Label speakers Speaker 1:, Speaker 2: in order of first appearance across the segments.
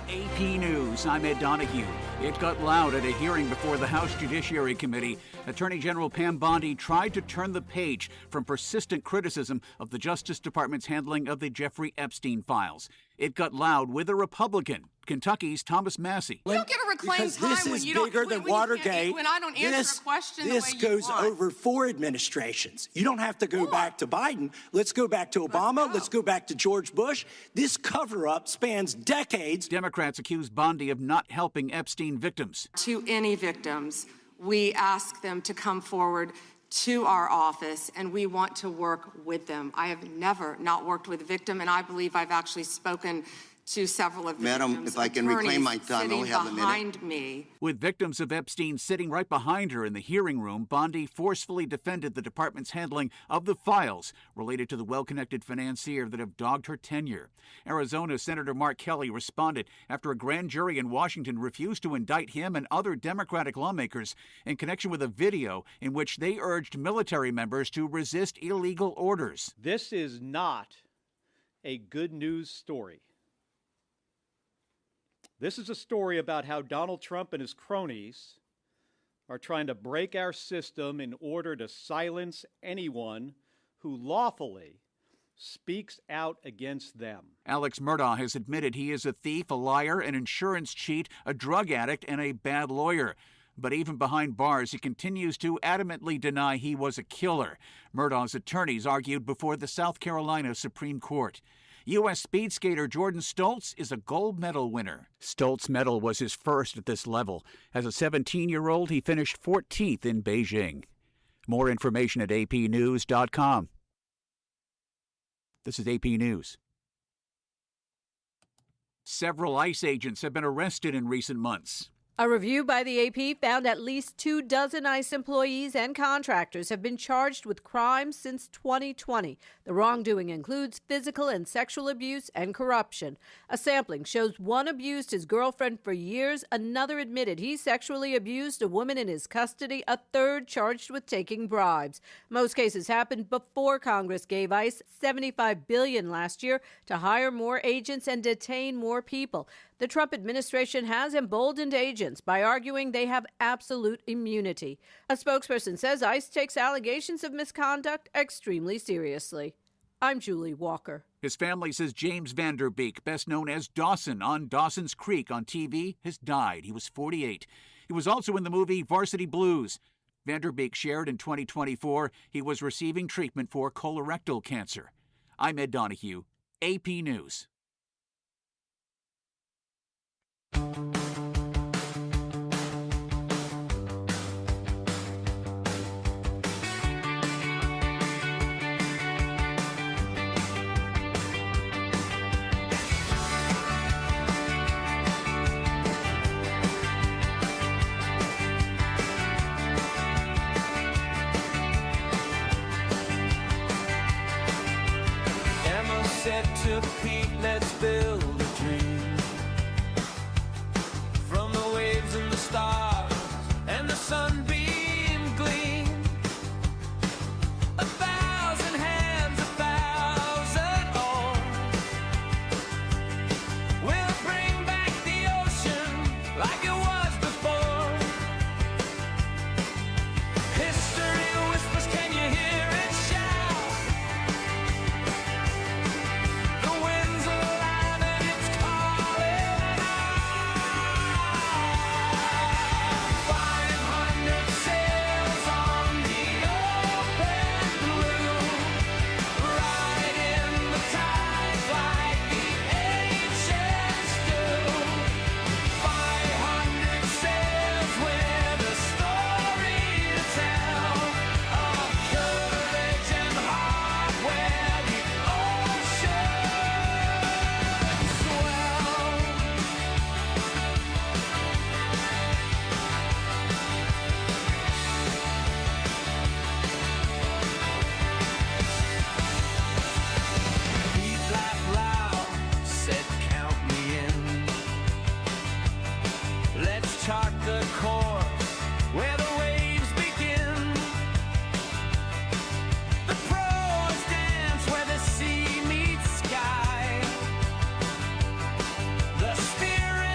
Speaker 1: AP News, I'm Ed Donahue. It got loud at a hearing before the House Judiciary Committee. Attorney General Pam Bondi tried to turn the page from persistent criticism of the Justice Department's handling of the Jeffrey Epstein files. It got loud with a Republican, Kentucky's Thomas Massey.
Speaker 2: You don't get a reclaim time
Speaker 3: this is bigger than Watergate.
Speaker 2: When I don't answer a question the way you want.
Speaker 3: This goes over 4 administrations. You don't have to go back to Biden. Let's go back to Obama. Let's go back to George Bush. This cover-up spans decades.
Speaker 1: Democrats accuse Bondi of not helping Epstein victims.
Speaker 2: To any victims, we ask them to come forward to our office, and we want to work with them. I have never not worked with a victim, and I believe I've actually spoken to several of the
Speaker 4: Madam, if I can reclaim my time, I only have a minute.
Speaker 2: Behind me.
Speaker 1: With victims of Epstein sitting right behind her in the hearing room, Bondi forcefully defended the department's handling of the files related to the well-connected financier that have dogged her tenure. Arizona Senator Mark Kelly responded after a grand jury in Washington refused to indict him and other Democratic lawmakers in connection with a video in which they urged military members to resist illegal orders.
Speaker 5: This is not a good news story. This is a story about how Donald Trump and his cronies are trying to break our system in order to silence anyone who lawfully speaks out against them.
Speaker 1: Alex Murdaugh has admitted he is a thief, a liar, an insurance cheat, a drug addict, and a bad lawyer. But even behind bars, he continues to adamantly deny he was a killer. Murdaugh's attorneys argued before the South Carolina Supreme Court. U.S. speed skater Jordan Stoltz is a gold medal winner. Stoltz's medal was his first at this level. As a 17-year-old, he finished 14th in Beijing. More information at apnews.com. This is AP News. Several ICE agents have been arrested in recent months.
Speaker 6: A review by the AP found at least 24 ICE employees and contractors have been charged with crimes since 2020. The wrongdoing includes physical and sexual abuse and corruption. A sampling shows one abused his girlfriend for years, another admitted he sexually abused a woman in his custody, a third charged with taking bribes. Most cases happened before Congress gave ICE $75 billion last year to hire more agents and detain more people. The Trump administration has emboldened agents by arguing they have absolute immunity. A spokesperson says ICE takes allegations of misconduct extremely seriously. I'm Julie Walker.
Speaker 1: His family says James Vanderbeek, best known as Dawson on Dawson's Creek on TV, has died. He was 48. He was also in the movie Varsity Blues. Vanderbeek shared in 2024 he was receiving treatment for colorectal cancer. I'm Ed Donahue, AP News.
Speaker 7: Emma said to Pete, let's build a dream. From the waves and the stars and the sunbeam gleam. 1,000 hands, 1,000 arms will bring back the ocean like it was before. History whispers, can you hear it shout? The winds are loud and it's calling out. 500 sails on the open blue, riding the tides like the ancients do. 500 sails with a story to tell of courage and heart where the ocean swells. Pete laughed loud, said count me in. Let's chart the course where the waves begin. The pros dance where the sea meets sky. The spirit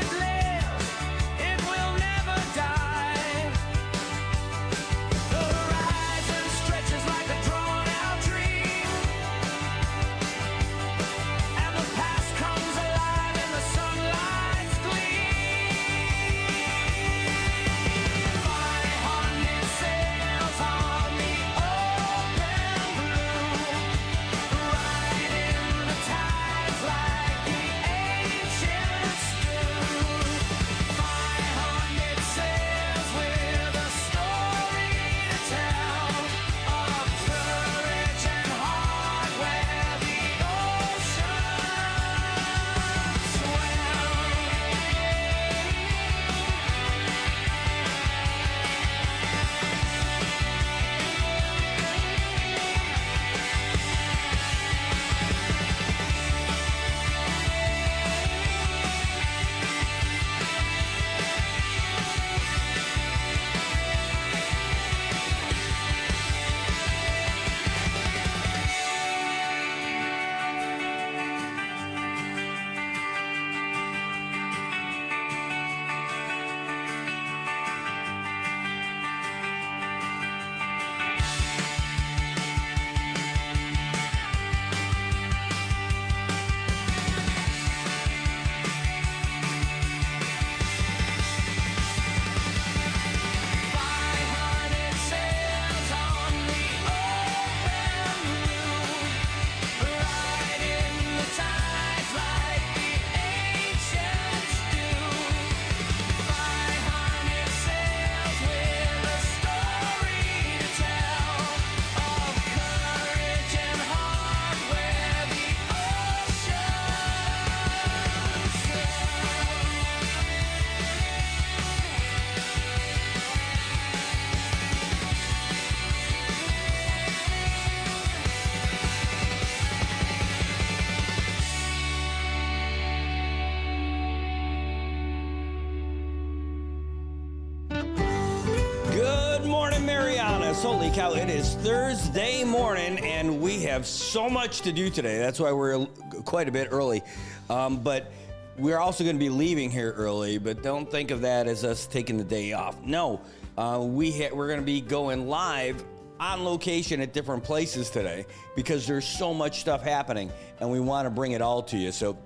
Speaker 8: Holy cow, it is Thursday morning, and we have so much to do today. That's why we're quite a bit early. But we're also going to be leaving here early, but don't think of that as us taking the day off. No, we're going to be going live on location at different places today because there's so much stuff happening, and we want to bring it all to you. So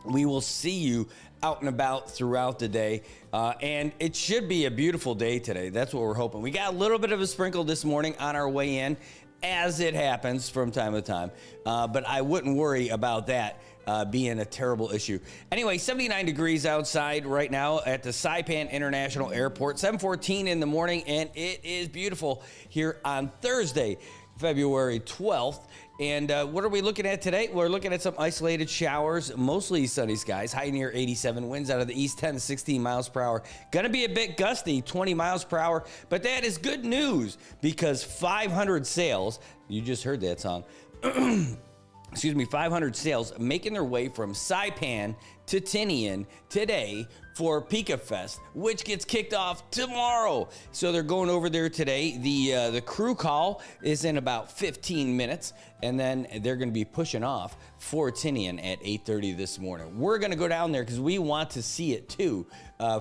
Speaker 8: we will see you out and about throughout the day, and it should be a beautiful day today. That's what we're hoping. We got a little bit of a sprinkle this morning on our way in, as it happens from time to time, but I wouldn't worry about that being a terrible issue. Anyway, 79 degrees outside right now at the Saipan International Airport, 7:14 in the morning, and it is beautiful here on Thursday, February 12th. And what are we looking at today? We're looking at some isolated showers, mostly sunny skies, high near 87, winds out of the east 10 to 16 miles per hour. Gonna be a bit gusty, 20 miles per hour, but that is good news because 500 sails, you just heard that song, 500 sails making their way from Saipan to Tinian today for Pika Fest, which gets kicked off tomorrow. So they're going over there today. The crew call is in about 15 minutes, and then they're going to be pushing off for Tinian at 8:30 this morning. We're going to go down there because we want to see it too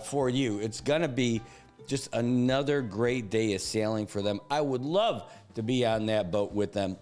Speaker 8: for you. It's going to be just another great day of sailing for them. I would love to be on that boat with them.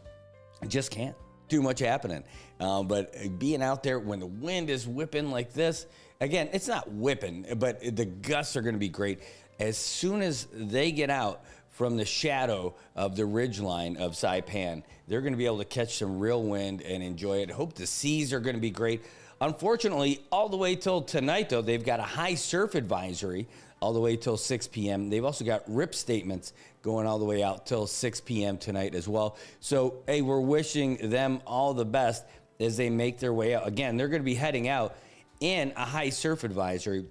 Speaker 8: I just can't. Too much happening. But being out there when the wind is whipping like this, again, it's not whipping, but the gusts are going to be great. As soon as they get out from the shadow of the ridgeline of Saipan, they're going to be able to catch some real wind and enjoy it. I hope the seas are going to be great. Unfortunately, all the way till tonight, though, they've got a high surf advisory all the way till 6 p.m. They've also got rip statements going all the way out till 6 p.m. tonight as well. So, hey, we're wishing them all the best as they make their way out. Again, they're going to be heading out in a high surf advisory.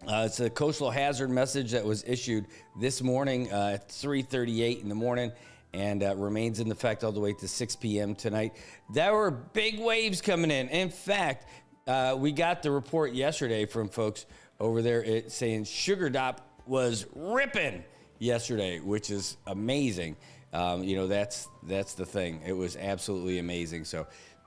Speaker 8: It's a coastal hazard message that was issued this morning at 3:38 in the morning and remains in effect all the way to 6 p.m. tonight. There were big waves coming in. In fact, we got the report yesterday from folks over there saying Sugar Dop was ripping yesterday, which is amazing. That's the thing. It was absolutely amazing. So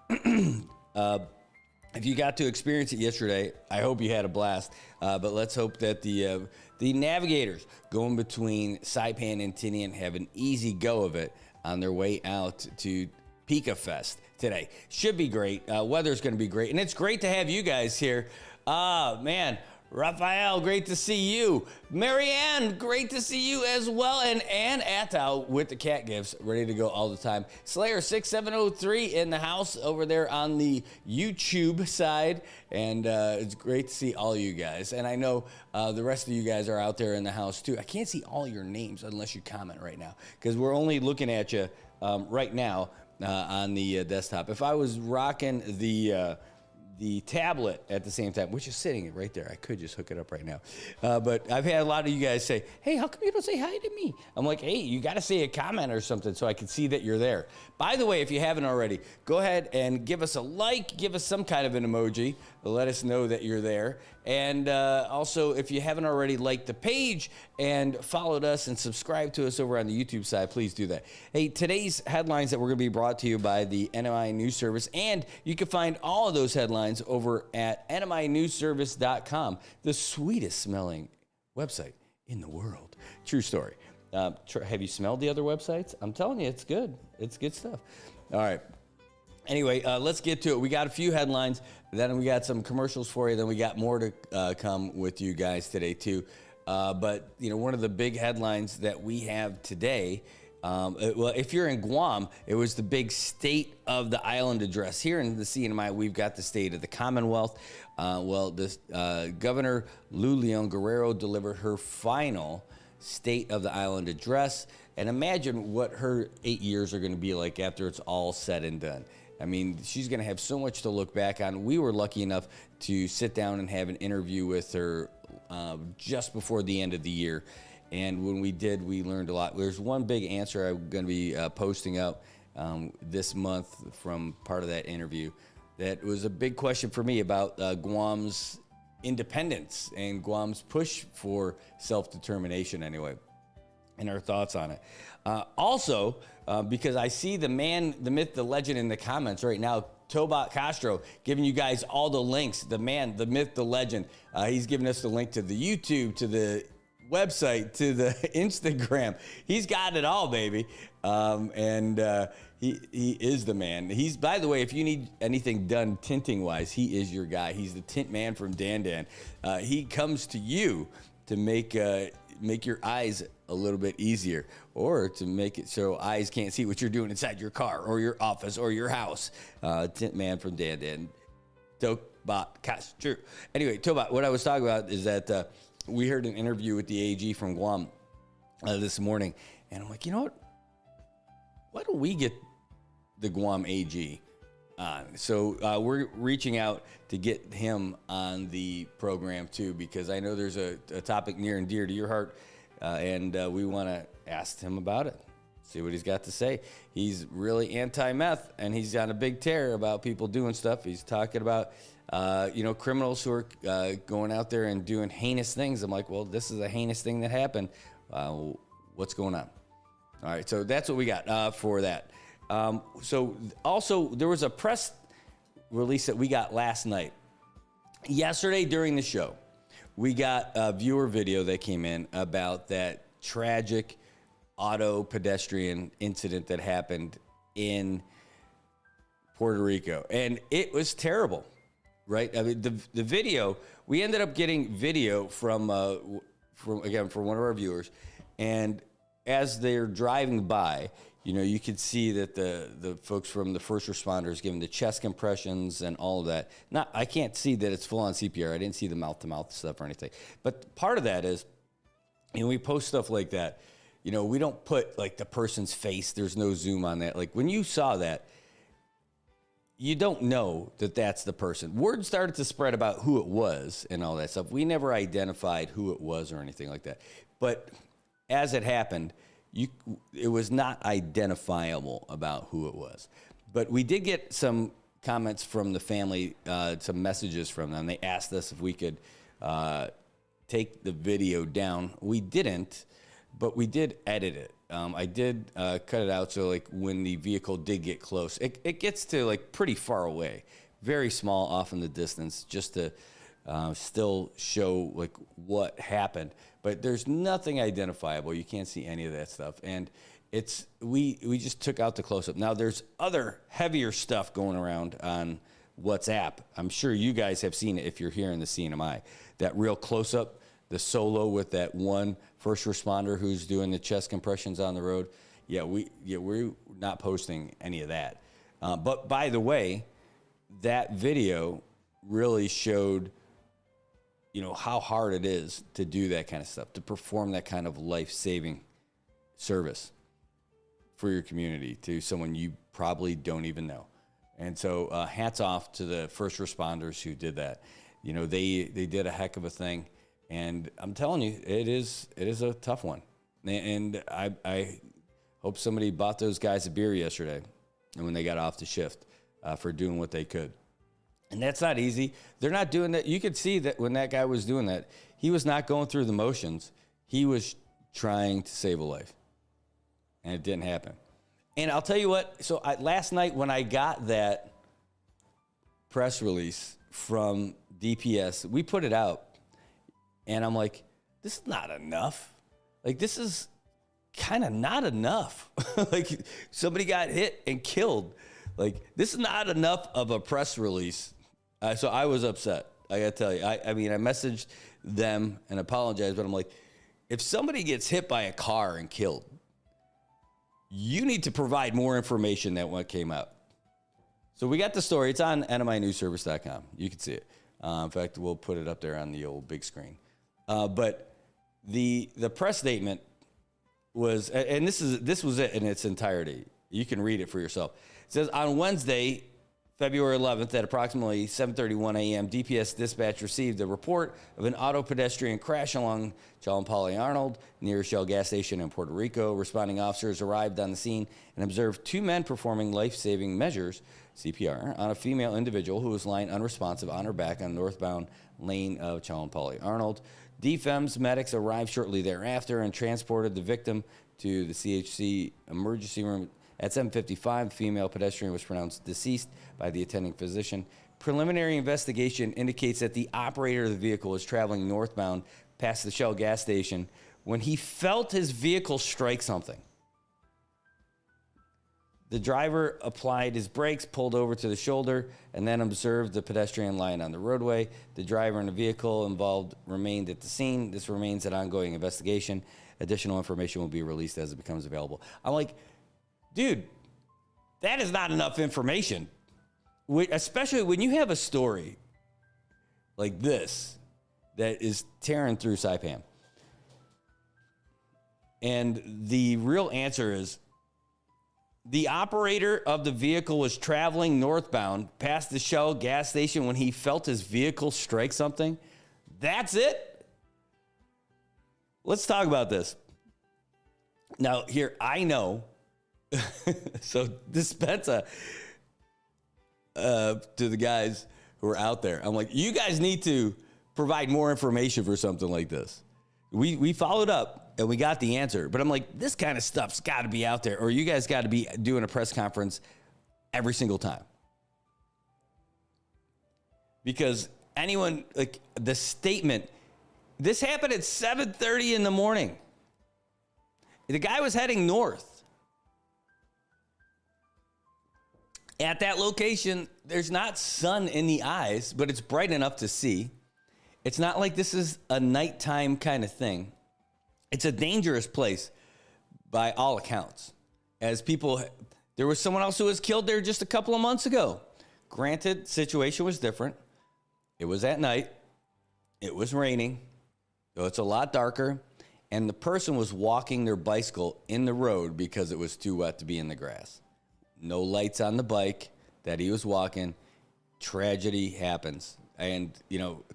Speaker 8: if you got to experience it yesterday, I hope you had a blast. But let's hope that the navigators going between Saipan and Tinian have an easy go of it on their way out to Pika Fest today. Should be great. Weather's going to be great. And it's great to have you guys here. Man, Raphael, great to see you. Marianne, great to see you as well. And Ann Attow with the cat gifts, ready to go all the time. Slayer6703 in the house over there on the YouTube side. And it's great to see all you guys. And I know the rest of you guys are out there in the house too. I can't see all your names unless you comment right now because we're only looking at you right now on the desktop. If I was rocking the tablet at the same time, which is sitting right there. I could just hook it up right now. But I've had a lot of you guys say, hey, how come you don't say hi to me? I'm like, hey, you got to say a comment or something so I can see that you're there. By the way, if you haven't already, go ahead and give us a like, give us some kind of an emoji. Let us know that you're there. And also, if you haven't already liked the page and followed us and subscribed to us over on the YouTube side, please do that. Hey, today's headlines that we're going to be brought to you by the NMI News Service, and you can find all of those headlines over at nminewsservice.com, the sweetest smelling website in the world. True story. Have you smelled the other websites? I'm telling you, it's good. It's good stuff. All right. Anyway, let's get to it. We got a few headlines, then we got some commercials for you, then we got more to come with you guys today too. But one of the big headlines that we have today, well, if you're in Guam, it was the big State of the Island address. Here in the CNMI, we've got the State of the Commonwealth. Governor Lou Leon Guerrero delivered her final State of the Island address, and imagine what her 8 years are going to be like after it's all said and done. I mean, she's going to have so much to look back on. We were lucky enough to sit down and have an interview with her just before the end of the year. And when we did, we learned a lot. There's one big answer I'm going to be posting up this month from part of that interview. That was a big question for me about Guam's independence and Guam's push for self-determination anyway. and our thoughts on it. Also, because I see the man, the myth, the legend in the comments right now, Tobot Castro, giving you guys all the links. The man, the myth, the legend. He's giving us the link to the YouTube, to the website, to the Instagram. He's got it all, baby. He is the man. He's, by the way, if you need anything done tinting wise, he is your guy. He's the tint man from Dan. He comes to you to make your eyes a little bit easier, or to make it so eyes can't see what you're doing inside your car or your office or your house. Tint man from Dan. Tobot Castro. Anyway, Tobot, what I was talking about is that we heard an interview with the AG from Guam this morning, and I'm like, you know what? Why don't we get the Guam AG on? So we're reaching out to get him on the program too, because I know there's a topic near and dear to your heart, and we want to ask him about it, see what he's got to say. He's really anti-meth, and he's on a big tear about people doing stuff. He's talking about criminals who are going out there and doing heinous things. I'm like, well, this is a heinous thing that happened. What's going on? All right, so that's what we got for that. So also, there was a press release that we got last night. Yesterday during the show, we got a viewer video that came in about that tragic auto pedestrian incident that happened in Puerto Rico. And it was terrible, right? I mean, the video, we ended up getting video from one of our viewers, and as they're driving by, you could see that the folks from the first responders giving the chest compressions and all of that. I can't see that it's full on CPR. I didn't see the mouth-to-mouth stuff or anything. But part of that is, we post stuff like that. We don't put like the person's face. There's no zoom on that. Like when you saw that, you don't know that that's the person. Word started to spread about who it was and all that stuff. We never identified who it was or anything like that. But as it happened, it was not identifiable about who it was. But we did get some comments from the family, some messages from them. They asked us if we could take the video down. We didn't, but we did edit it. I did cut it out so like when the vehicle did get close, it gets to like pretty far away, very small off in the distance, just to still show like what happened. But there's nothing identifiable. You can't see any of that stuff. And we just took out the close-up. Now there's other heavier stuff going around on WhatsApp. I'm sure you guys have seen it if you're here in the CNMI. That real close-up, the solo with that one first responder who's doing the chest compressions on the road. We're not posting any of that. But by the way, that video really showed how hard it is to do that kind of stuff, to perform that kind of life-saving service for your community to someone you probably don't even know. And so hats off to the first responders who did that. They did a heck of a thing. And I'm telling you, it is a tough one. And I hope somebody bought those guys a beer yesterday and when they got off the shift for doing what they could. And that's not easy. They're not doing that. You could see that when that guy was doing that, he was not going through the motions. He was trying to save a life. And it didn't happen. And I'll tell you what, so last night when I got that press release from DPS, we put it out. And I'm like, this is not enough. Like, this is kind of not enough. Like, somebody got hit and killed. Like, this is not enough of a press release. So I was upset. I got to tell you. I mean, I messaged them and apologized, but I'm like, if somebody gets hit by a car and killed, you need to provide more information than what came out. So we got the story. It's on nminewsservice.com. You can see it. In fact, we'll put it up there on the old big screen. But the press statement was, and this was it in its entirety. You can read it for yourself. It says, on Wednesday, February 11th at approximately 7:31 a.m., DPS dispatch received a report of an auto pedestrian crash along John Pauli Arnold near Shell gas station in Puerto Rico. Responding officers arrived on the scene and observed two men performing life-saving measures, CPR, on a female individual who was lying unresponsive on her back on northbound lane of Chow and Polly Arnold. DFEMS medics arrived shortly thereafter and transported the victim to the CHC emergency room. At 7:55, the female pedestrian was pronounced deceased by the attending physician. Preliminary investigation indicates that the operator of the vehicle was traveling northbound past the Shell gas station when he felt his vehicle strike something. The driver applied his brakes, pulled over to the shoulder, and then observed the pedestrian lying on the roadway. The driver and the vehicle involved remained at the scene. This remains an ongoing investigation. Additional information will be released as it becomes available. I'm like, dude, that is not enough information. Especially when you have a story like this that is tearing through Saipan. And the real answer is, the operator of the vehicle was traveling northbound past the Shell gas station when he felt his vehicle strike something. That's it? Let's talk about this. Now, here, I know. So, dispensa to the guys who are out there. I'm like, you guys need to provide more information for something like this. We followed up and we got the answer, but I'm like, this kind of stuff's got to be out there, or you guys got to be doing a press conference every single time. Because anyone, like the statement, this happened at 7:30 in the morning. The guy was heading north. At that location, there's not sun in the eyes, but it's bright enough to see. It's not like this is a nighttime kind of thing. It's a dangerous place by all accounts. As people, there was someone else who was killed there just a couple of months ago. Granted, situation was different. It was at night. It was raining. So it's a lot darker. And the person was walking their bicycle in the road because it was too wet to be in the grass. No lights on the bike that he was walking. Tragedy happens. And,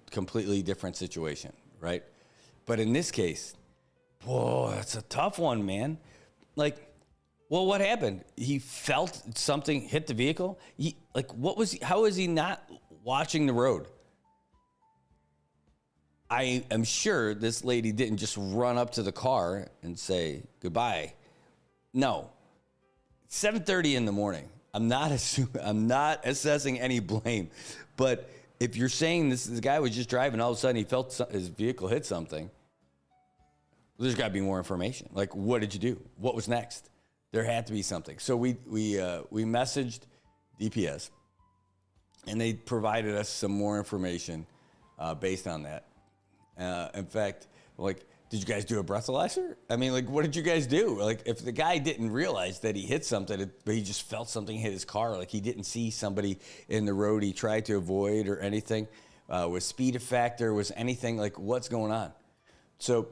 Speaker 8: completely different situation, right? But in this case, whoa, that's a tough one, man. Like, well, what happened? He felt something hit the vehicle? How was he not watching the road? I am sure this lady didn't just run up to the car and say goodbye. No. 7:30 in the morning. I'm not assessing any blame, but if you're saying this guy was just driving, all of a sudden he felt his vehicle hit something, there's got to be more information. Like, what did you do? What was next? There had to be something. So we messaged DPS, and they provided us some more information based on that. In fact, did you guys do a breathalyzer? I mean, what did you guys do? If the guy didn't realize that he hit something, but he just felt something hit his car, he didn't see somebody in the road he tried to avoid or anything, was speed a factor, was anything, what's going on? So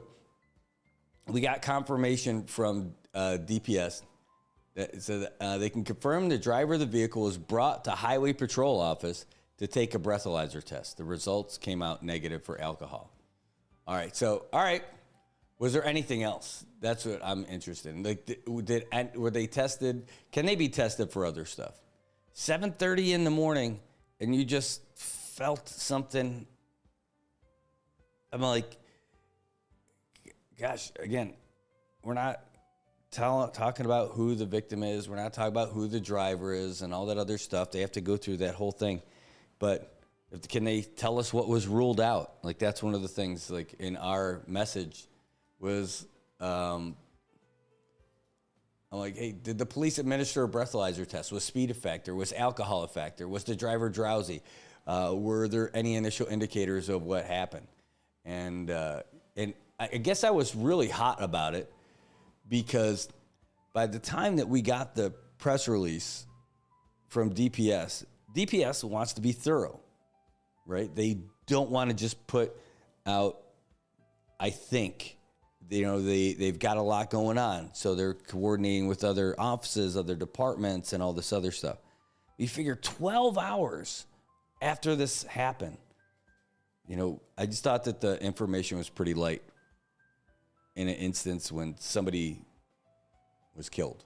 Speaker 8: we got confirmation from DPS that said they can confirm the driver of the vehicle was brought to Highway Patrol office to take a breathalyzer test. The results came out negative for alcohol. All right. Was there anything else? That's what I'm interested in. Were they tested? Can they be tested for other stuff? 7:30 in the morning, and you just felt something. I'm like, gosh, again, we're not talking about who the victim is. We're not talking about who the driver is and all that other stuff. They have to go through that whole thing. But can they tell us what was ruled out? That's one of the things, in our message was, I'm like, hey, did the police administer a breathalyzer test? Was speed a factor? Was alcohol a factor? Was the driver drowsy? Were there any initial indicators of what happened? And I guess I was really hot about it because by the time that we got the press release from DPS wants to be thorough, right? They don't want to just put out, I think, they've got a lot going on. So they're coordinating with other offices, other departments, and all this other stuff. We figure 12 hours after this happened, I just thought that the information was pretty light in an instance when somebody was killed.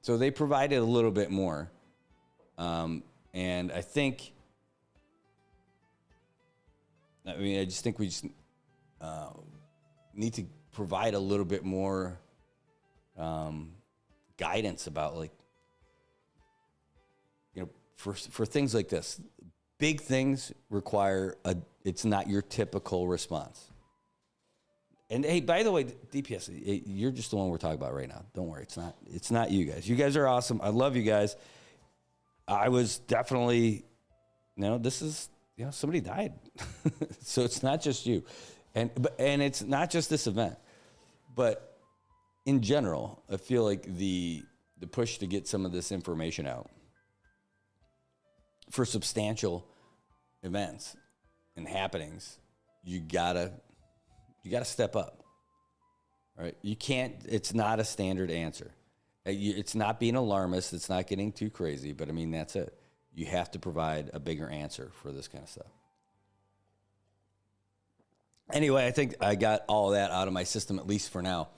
Speaker 8: So they provided a little bit more. And I think I mean, I just think we just need to provide a little bit more guidance about, like, you know, for things like this. Big things require it's not your typical response. And hey, by the way, DPS, you're just the one we're talking about right now. Don't worry, it's not you guys. You guys are awesome. I love you guys. I was definitely, this is, somebody died. So it's not just you. And it's not just this event. But in general, I feel like the push to get some of this information out for substantial events and happenings, you gotta step up. All right? You can't, it's not a standard answer. It's not being alarmist. It's not getting too crazy. But, I mean, that's it. You have to provide a bigger answer for this kind of stuff. Anyway, I think I got all that out of my system, at least for now.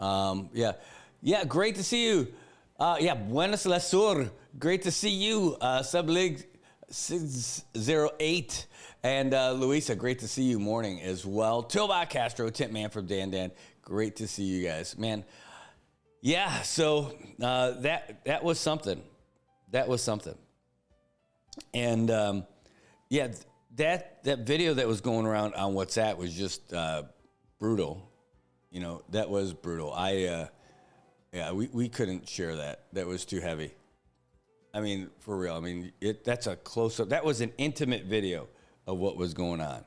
Speaker 8: Yeah, great to see you. Buenas la sur. Great to see you, Sublig 608. And Luisa, great to see you morning as well. Tilbach Castro, Tint Man from Dan. Great to see you guys. Man, yeah, so that was something. That was something. And, that video that was going around on WhatsApp was just brutal. That was brutal. We couldn't share that. That was too heavy. I mean, for real. I mean, that's a close-up. That was an intimate video of what was going on,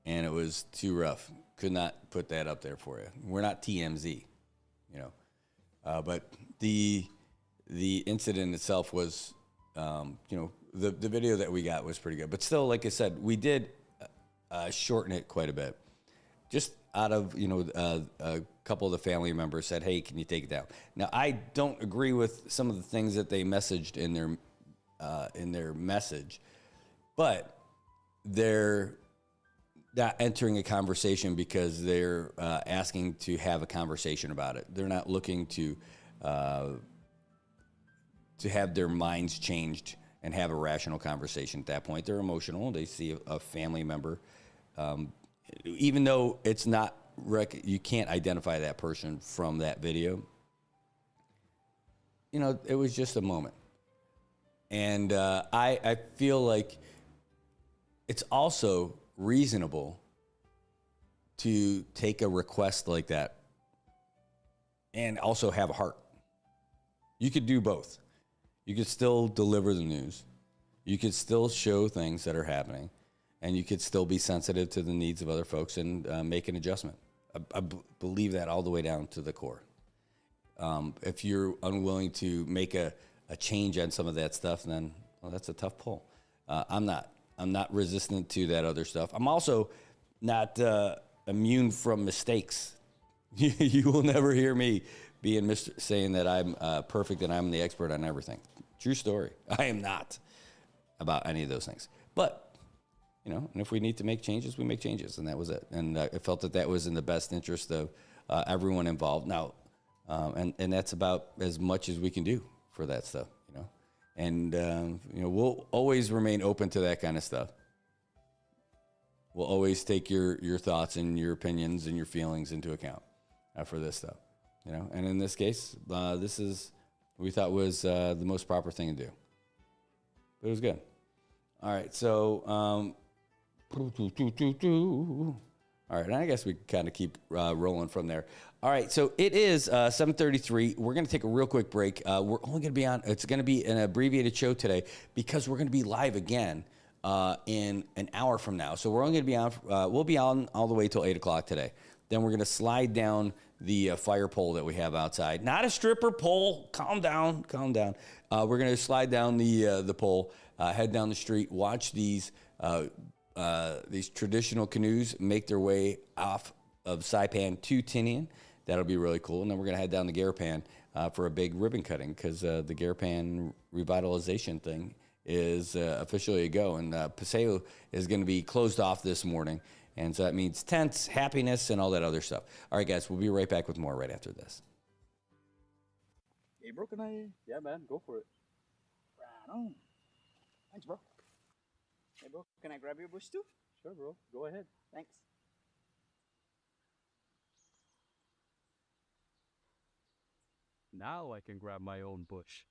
Speaker 8: and it was too rough. Could not put that up there for you. We're not TMZ, but the incident itself was, the video that we got was pretty good. But still, like I said, we did shorten it quite a bit. Just out of, a couple of the family members said, hey, can you take it down? Now, I don't agree with some of the things that they messaged in their message, but they're not entering a conversation because they're asking to have a conversation about it. They're not looking to have their minds changed and have a rational conversation at that point. They're emotional. They see a family member. Even though it's not, you can't identify that person from that video. It was just a moment. And I feel like it's also reasonable to take a request like that and also have a heart. You could do both. You could still deliver the news. You could still show things that are happening. And you could still be sensitive to the needs of other folks and make an adjustment. I believe that all the way down to the core. If you're unwilling to make a change on some of that stuff, then, well, that's a tough pull. I'm not resistant to that other stuff. I'm also not immune from mistakes. You will never hear me saying that I'm perfect and I'm the expert on everything. True story. I am not about any of those things. But, and if we need to make changes, we make changes, and that was it. And I felt that was in the best interest of everyone involved. Now, and that's about as much as we can do for that stuff, And, we'll always remain open to that kind of stuff. We'll always take your thoughts and your opinions and your feelings into account for this stuff, And in this case, we thought was the most proper thing to do. But it was good. All right, so, all right, and I guess we kind of keep rolling from there. All right, so it is 7:33. We're going to take a real quick break. We're only going to be on, it's going to be an abbreviated show today because we're going to be live again in an hour from now. So we're only going to be on, we'll be on all the way till 8 o'clock today. Then we're going to slide down the fire pole that we have outside. Not a stripper pole. Calm down. We're going to slide down the pole, head down the street, watch these traditional canoes make their way off of Saipan to Tinian. That'll be really cool. And then we're going to head down the Garapan for a big ribbon cutting because the Garapan revitalization thing is officially a go. And Paseo is going to be closed off this morning. And so that means tents, happiness, and all that other stuff. All right, guys, we'll be right back with more right after this.
Speaker 9: Hey, bro, can I? Yeah, man, go for it. Right on. Thanks, bro. Hey, bro, can I grab your bush too? Sure, bro. Go ahead.
Speaker 4: Thanks.
Speaker 9: Now I can grab my own bush.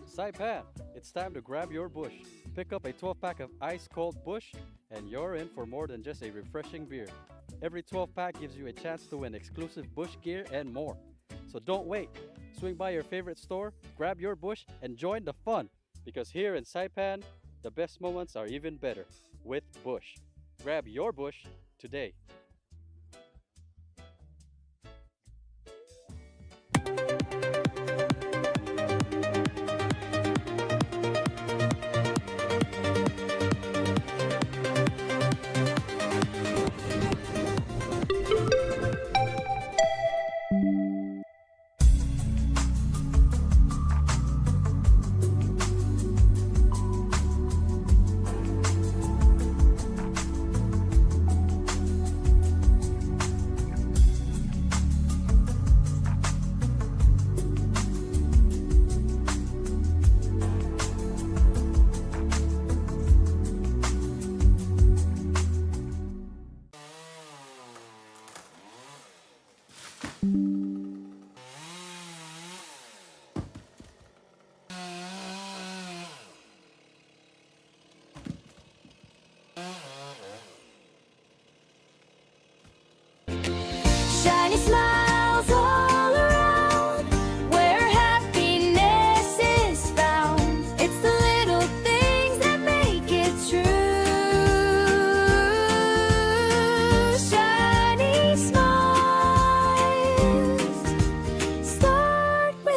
Speaker 9: Saipan, it's time to grab your bush. Pick up a 12-pack of ice-cold bush, and you're in for more than just a refreshing beer. Every 12-pack gives you a chance to win exclusive bush gear and more. So don't wait. Swing by your favorite store, grab your bush, and join the fun. Because here in Saipan, the best moments are even better with Bush. Grab your bush today.
Speaker 10: Shiny smiles all around, where happiness is found. It's the little things that make it true. Shiny smiles start with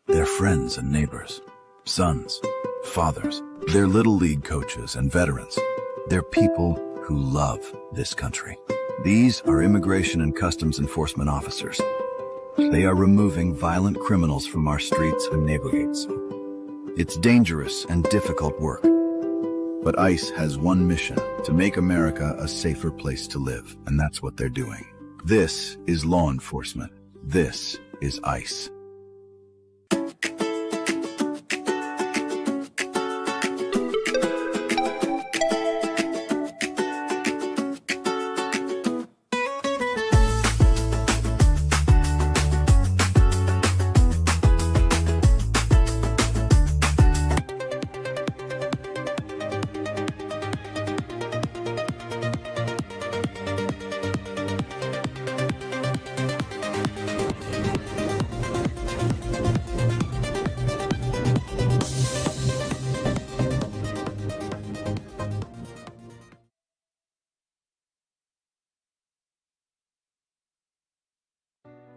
Speaker 11: They're friends and neighbors, sons, fathers. They're little league coaches and veterans. They're people who love this country. These are Immigration and Customs Enforcement officers. They are removing violent criminals from our streets and neighborhoods. It's dangerous and difficult work. But ICE has one mission: to make America a safer place to live. And that's what they're doing. This is law enforcement. This is ICE.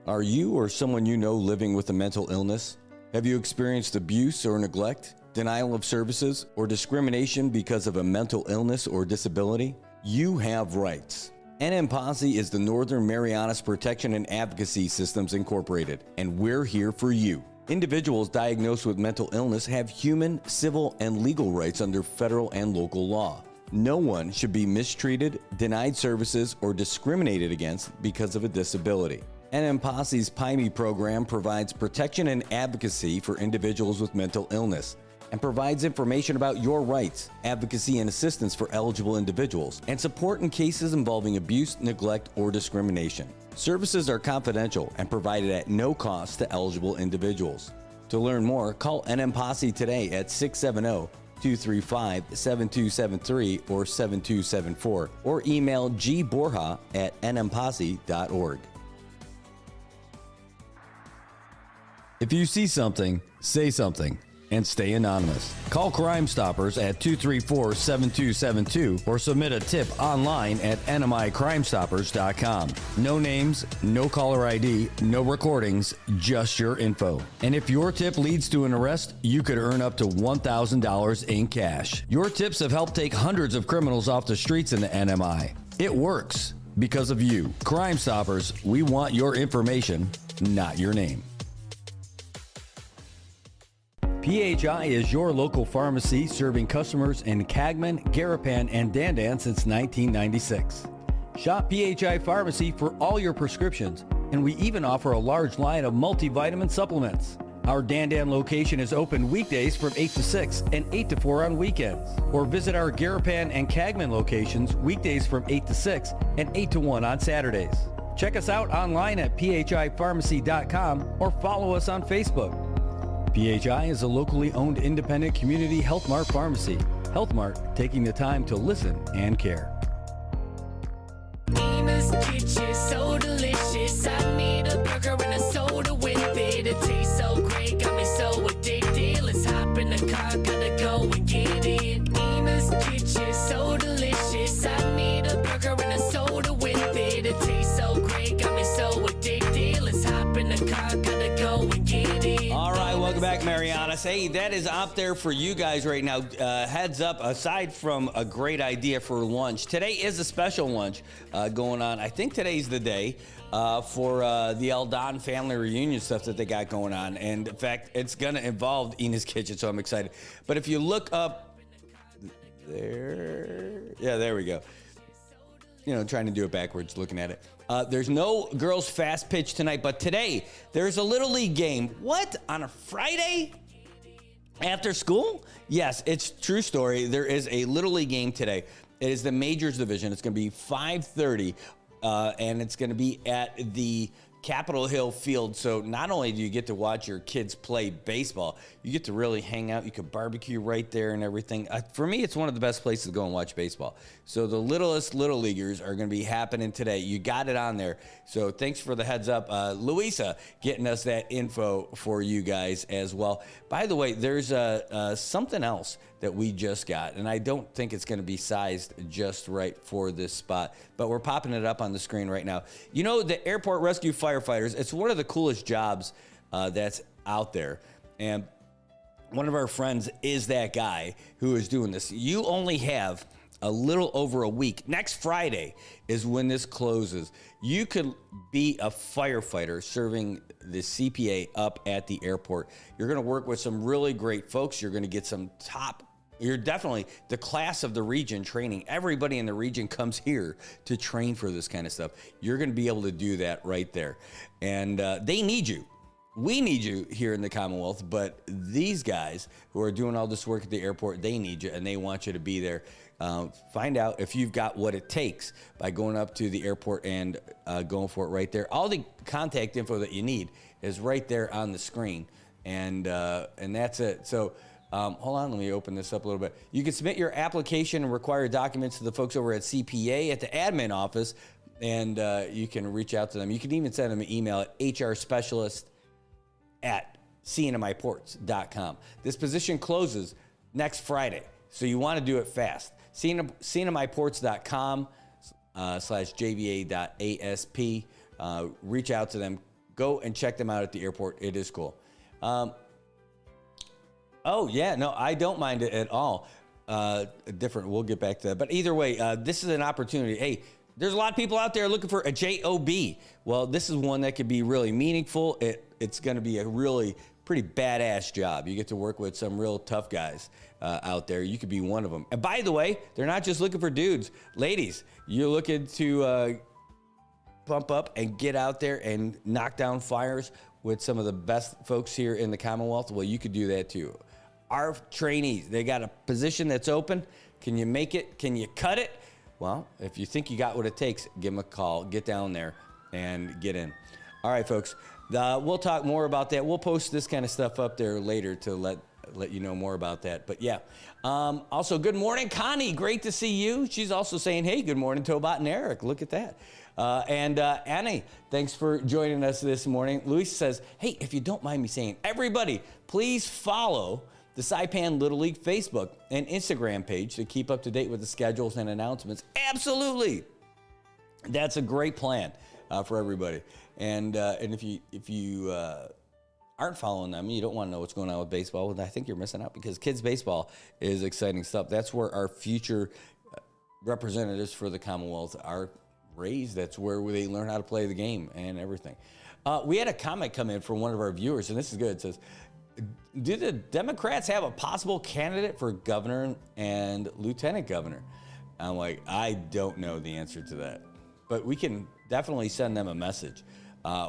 Speaker 8: Are you or someone you know living with a mental illness? Have you experienced abuse or neglect, denial of services, or discrimination because of a mental illness or disability? You have rights. NM Posse is the Northern Marianas Protection and Advocacy Systems Incorporated, and we're here for you. Individuals diagnosed with mental illness have human, civil, and legal rights under federal and local law. No one should be mistreated, denied services, or discriminated against because of a disability. NM Posse's PIME program provides protection and advocacy for individuals with mental illness and provides information about your rights, advocacy and assistance for eligible individuals, and support in cases involving abuse, neglect, or discrimination. Services are confidential and provided at no cost to eligible individuals. To learn more, call NM Posse today at 670-235-7273 or 7274 or email gborja@nmposse.org. If you see something, say something. And stay anonymous. Call Crime Stoppers at 234-7272 or submit a tip online at nmicrimestoppers.com. No names, no caller ID, no recordings, just your info. And if your tip leads to an arrest, you could earn up to $1,000 in cash. Your tips have helped take hundreds of criminals off the streets in the NMI. It works because of you. Crime Stoppers, we want your information, not your name. PHI is your local pharmacy serving customers in Cagman, Garapan, and Dandan since 1996. Shop PHI Pharmacy for all your prescriptions, and we even offer a large line of multivitamin supplements. Our Dandan location is open weekdays from 8 to 6 and 8 to 4 on weekends. Or visit our Garapan and Cagman locations weekdays from 8 to 6 and 8 to 1 on Saturdays. Check us out online at phipharmacy.com or follow us on Facebook. PHI is a locally owned independent community Health Mart pharmacy. Health Mart, taking the time to listen and care.
Speaker 7: Nina's Kitchen, so delicious. I need a burger and a soda with it. It tastes so great, got me so addicted. Let's hop in the car, gotta go and get it. Nina's Kitchen, so delicious. I need a burger and a soda with it. It tastes so great, got me so addicted. Let's hop in the car, gotta go and get it.
Speaker 8: All right, welcome back, Marianas. Hey, that is out there for you guys right now. Heads up, aside from a great idea for lunch, today is a special lunch going on. I think today's the day for the Eldon family reunion stuff that they got going on. And in fact, it's going to involve Ina's Kitchen, so I'm excited. But if you look up there, yeah, there we go. You know, trying to do it backwards, looking at it. There's no girls fast pitch tonight, but today there's a Little League game. What? On a Friday? After school? Yes, it's true story. There is a Little League game today. It is the Majors Division. It's going to be 5:30, and it's going to be at the Capitol Hill Field. So not only do you get to watch your kids play baseball, you get to really hang out. You can barbecue right there and everything. For me, it's one of the best places to go and watch baseball. So the littlest Little Leaguers are going to be happening today. You got it on there. So thanks for the heads up. Louisa getting us that info for you guys as well. By the way, there's something else that we just got, and I don't think it's going to be sized just right for this spot, but we're popping it up on the screen right now. You know, the airport rescue firefighters, it's one of the coolest jobs that's out there, and one of our friends is that guy who is doing this. You only have a little over a week. Next Friday is when this closes. You could be a firefighter serving the CPA up at the airport. You're going to work with some really great folks. You're going to get some you're definitely the class of the region training. Everybody in the region comes here to train for this kind of stuff. You're going to be able to do that right there. And they need you. We need you here in the Commonwealth, but these guys who are doing all this work at the airport, they need you and they want you to be there. Find out if you've got what it takes by going up to the airport and going for it right there. All the contact info that you need is right there on the screen, and that's it. So hold on, let me open this up a little bit. You can submit your application and required documents to the folks over at CPA at the admin office, and you can reach out to them. You can even send them an email at hrspecialist@cnmiports.com. This position closes next Friday, so you want to do it fast. cnmiports.com /jva.asp. Reach out to them. Go and check them out at the airport. It is cool. Oh, yeah, no, I don't mind it at all. Different, we'll get back to that. But either way, this is an opportunity. Hey, there's a lot of people out there looking for a job. Well, this is one that could be really meaningful. It's going to be a really pretty badass job. You get to work with some real tough guys out there. You could be one of them. And by the way, they're not just looking for dudes. Ladies, you're looking to pump up and get out there and knock down fires with some of the best folks here in the Commonwealth. Well, you could do that too. Our trainees, they got a position that's open. Can you make it? Can you cut it? Well, if you think you got what it takes, give them a call. Get down there and get in. All right, folks. We'll talk more about that. We'll post this kind of stuff up there later to let let you know more about that. But yeah, also good morning, Connie. Great to see you. She's also saying, hey, good morning, Tobot and Eric. Look at that. And Annie, thanks for joining us this morning. Luis says, hey, if you don't mind me saying, everybody, please follow the Saipan Little League Facebook and Instagram page to keep up to date with the schedules and announcements. Absolutely. That's a great plan for everybody. And if you aren't following them, you don't want to know what's going on with baseball, I think you're missing out, because kids baseball is exciting stuff. That's where our future representatives for the Commonwealth are raised. That's where they learn how to play the game and everything. We had a comment come in from one of our viewers, and this is good. It says, do the Democrats have a possible candidate for governor and lieutenant governor? I'm like, I don't know the answer to that, but we can definitely send them a message.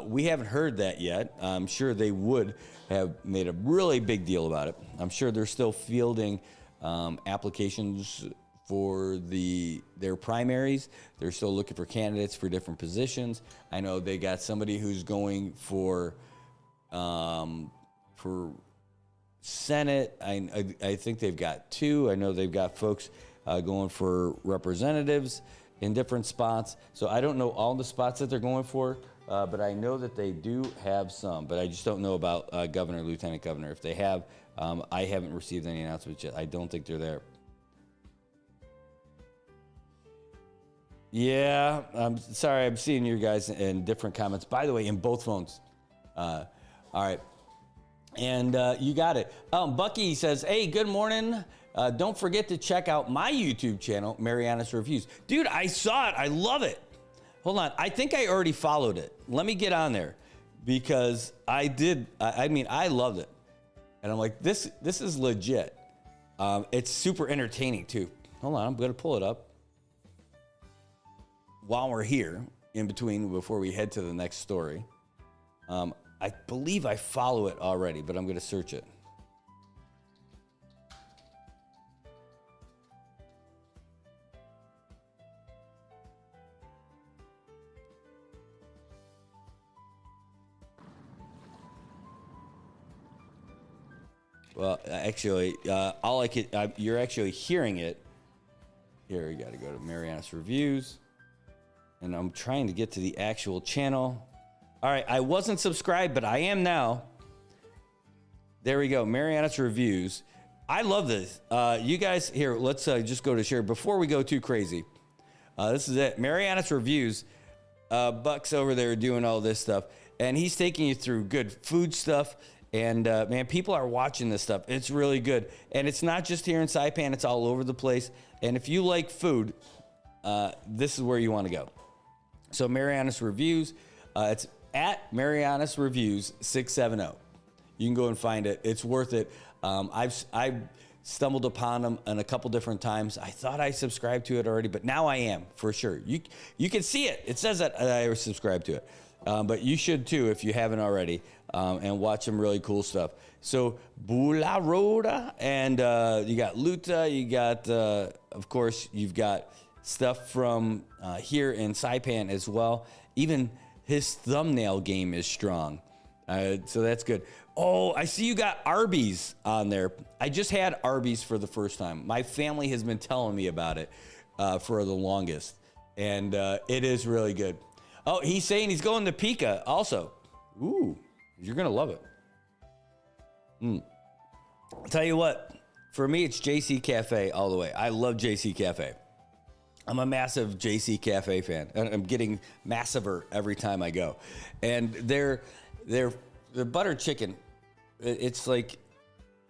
Speaker 8: We haven't heard that yet. I'm sure they would have made a really big deal about it. I'm sure they're still fielding applications for their primaries. They're still looking for candidates for different positions. I know they got somebody who's going for Senate. I think they've got 2. I know they've got folks going for representatives in different spots. So I don't know all the spots that they're going for, but I know that they do have some. But I just don't know about governor, lieutenant governor. If they have, I haven't received any announcements yet. I don't think they're there. Yeah, I'm sorry. I'm seeing you guys in different comments. By the way, in both phones. All right. And you got it. Bucky says, hey, good morning. Don't forget to check out my YouTube channel, Marianas Reviews. Dude, I saw it. I love it. Hold on. I think I already followed it. Let me get on there, because I did. I mean, I loved it. And I'm like, this is legit. It's super entertaining, too. Hold on. I'm going to pull it up while we're here, in between, before we head to the next story. I believe I follow it already, but I'm going to search it. Well, actually, you're actually hearing it. Here, we got to go to Marianas Reviews. And I'm trying to get to the actual channel. All right, I wasn't subscribed, but I am now. There we go, Marianas Reviews. I love this. You guys, here, let's just go to share. Before we go too crazy, this is it. Marianas Reviews. Buck's over there doing all this stuff. And he's taking you through good food stuff. And, man, people are watching this stuff. It's really good. And it's not just here in Saipan. It's all over the place. And if you like food, this is where you want to go. So Marianas Reviews, it's at Marianas Reviews 670. You can go and find it. It's worth it. I've stumbled upon them in a couple different times. I thought I subscribed to it already, but now I am, for sure. You can see it. It says that I subscribed to it. But you should too if you haven't already, and watch some really cool stuff. So Bula Roda, and you got Luta, you got, of course, you've got stuff from here in Saipan as well. Even his thumbnail game is strong. So that's good. Oh, I see you got Arby's on there. I just had Arby's for the first time. My family has been telling me about it for the longest, and it is really good. Oh, he's saying he's going to Pika also. Ooh, you're going to love it. I'll tell you what, for me, it's JC Cafe all the way. I love JC Cafe. I'm a massive JC Cafe fan, and I'm getting massiver every time I go. And their butter chicken, it's like,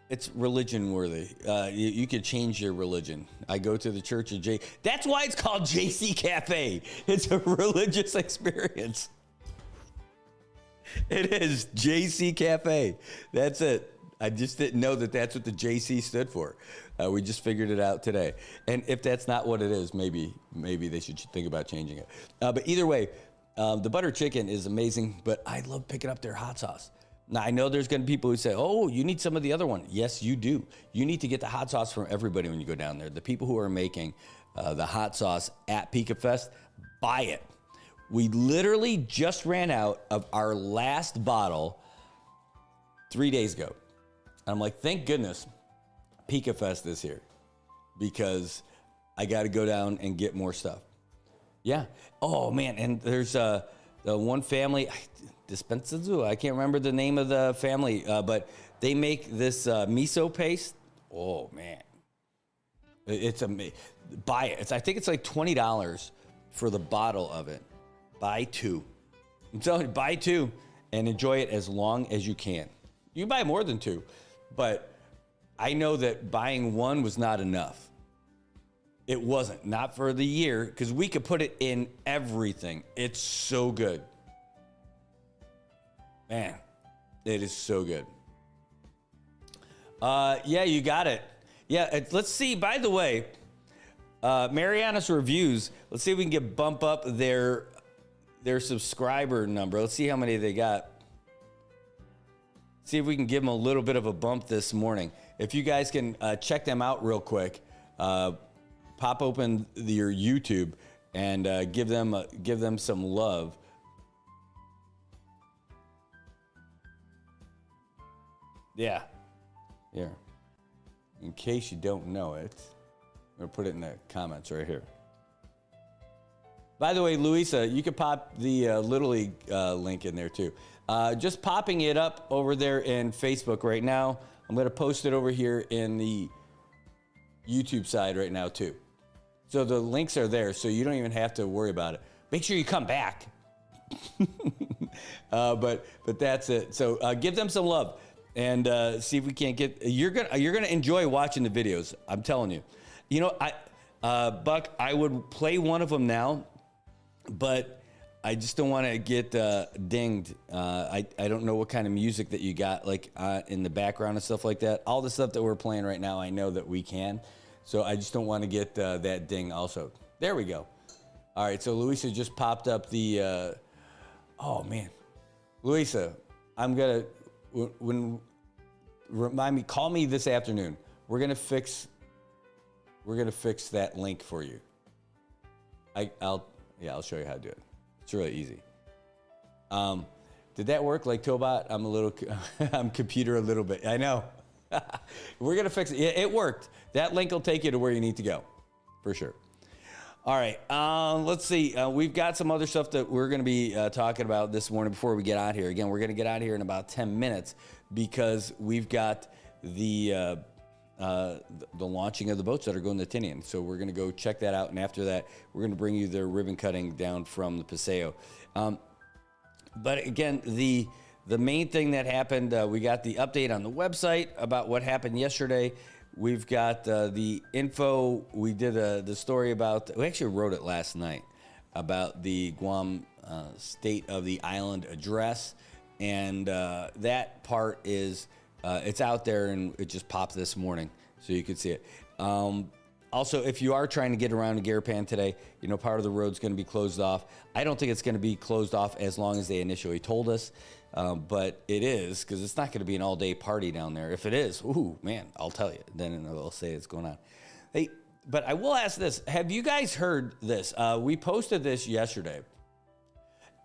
Speaker 8: it's religion worthy. You could change your religion. I go to the church of That's why it's called JC Cafe. It's a religious experience. It is JC Cafe. That's it. I just didn't know that that's what the JC stood for. We just figured it out today. And if that's not what it is, maybe they should think about changing it. But either way, the butter chicken is amazing, but I love picking up their hot sauce. Now, I know there's going to be people who say, oh, you need some of the other one. Yes, you do. You need to get the hot sauce from everybody when you go down there. The people who are making the hot sauce at Pika Fest, buy it. We literally just ran out of our last bottle 3 days ago. And I'm like, thank goodness Pika Fest is here because I got to go down and get more stuff. Yeah. Oh, man. And there's the one family, Dispensazu, I can't remember the name of the family, but they make this miso paste. Oh, man. It's amazing. Buy it. I think it's like $20 for the bottle of it. Buy 2. I'm telling you, buy 2 and enjoy it as long as you can. You can buy more than 2, but I know that buying 1 was not enough. It wasn't. Not for the year, because we could put it in everything. It's so good. Man, it is so good. Yeah, you got it. Yeah, let's see. By the way, Marianas Reviews, let's see if we can bump up their subscriber number. Let's see how many they got. See if we can give them a little bit of a bump this morning. If you guys can check them out real quick, pop open your YouTube and give them some love. Yeah. Here. In case you don't know it, I'm going to put it in the comments right here. By the way, Luisa, you could pop the Little League link in there too. Just popping it up over there in Facebook right now. I'm going to post it over here in the YouTube side right now too. So the links are there, so you don't even have to worry about it. Make sure you come back. But that's it. So give them some love and see if we can't get. You're gonna enjoy watching the videos. I'm telling you. You know, Buck, I would play one of them now, but I just don't want to get dinged. I don't know what kind of music that you got like in the background and stuff like that. All the stuff that we're playing right now, I know that we can. So I just don't want to get that ding also. There we go. All right, so Luisa just popped up the, oh man. Luisa, I'm going to, remind me, call me this afternoon. We're going to fix that link for you. I'll show you how to do it. It's really easy. Did that work like Tobot? I'm computer a little bit. I know. We're going to fix it. Yeah, it worked. That link will take you to where you need to go, for sure. All right, let's see. We've got some other stuff that we're going to be talking about this morning before we get out here. Again, we're going to get out here in about 10 minutes because we've got the launching of the boats that are going to Tinian. So we're going to go check that out, and after that, we're going to bring you the ribbon cutting down from the Paseo. But again, the main thing that happened, we got the update on the website about what happened yesterday. We've got the info. We did the story about, we actually wrote it last night, about the Guam State of the Island Address. And that part is, it's out there and it just popped this morning, so you could see it. Also, if you are trying to get around to Garapan today, you know, part of the road's going to be closed off. I don't think it's going to be closed off as long as they initially told us, but it is, because it's not going to be an all-day party down there. If it is, ooh, man, I'll tell you. Then they'll say it's going on. Hey, but I will ask this. Have you guys heard this? We posted this yesterday.